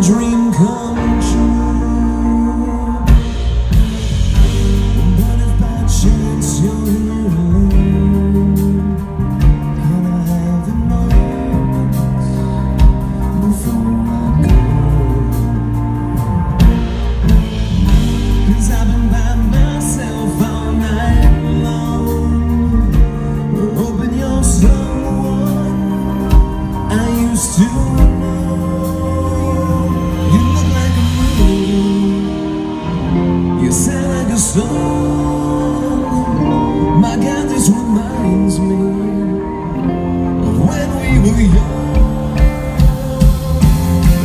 dream come true. But if by chance you're here alone, can I have a moment before I go? 'Cause I've been by myself all night long, hoping you're someone I used to know. You look like a moon, you sound like a song. My God, this reminds me of when we were young.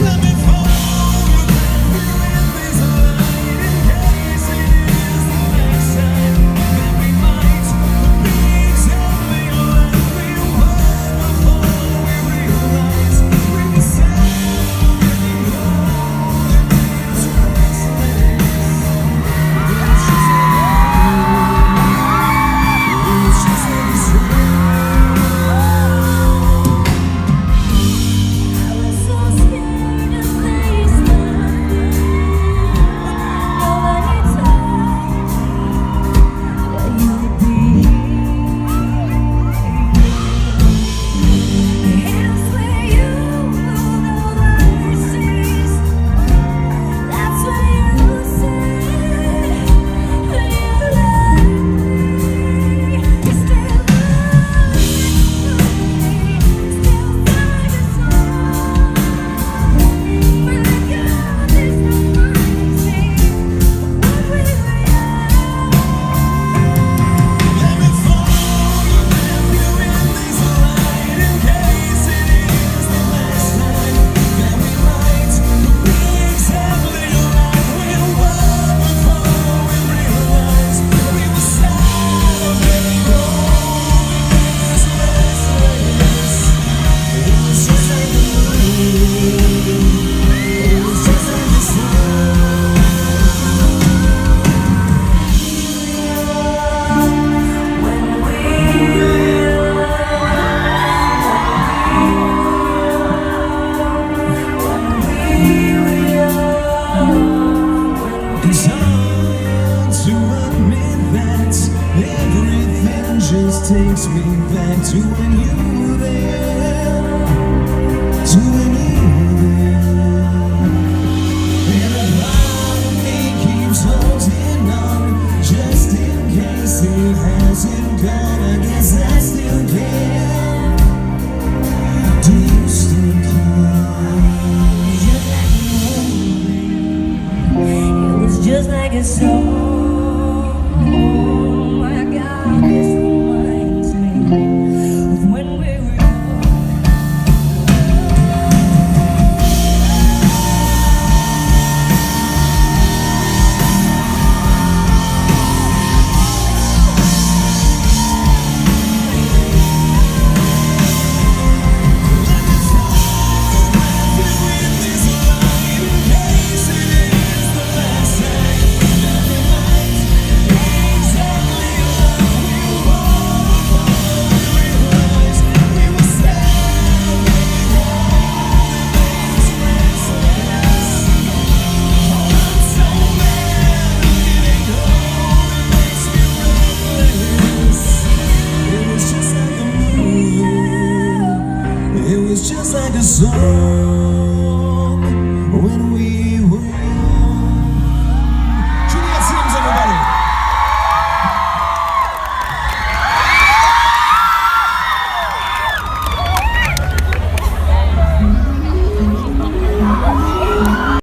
Let me photograph you in this light, in case it is the last time that we might be exactly like we were before we realized we were getting old and it's restless. It's just like a song. I was so scared to face nothing. Nobody told that you'd be here. Hands where you moved over the seas. That's what you said when you left me. You still love me, still find a song. But I got this reminds me of when we were young. Let me photograph you in this light, in case it is the last time that we might be exactly like we were before we realized we were getting old and it's restless. It was just like the moon, it was just like the sun. It's hard to admit that everything just takes me back to when you were there, to when you were there. And a part of me keeps holding on, just in case it hasn't gone. I guess I still care. Do you still care? It was just like a song. My God, this reminds me of when we were young. It was just like a song.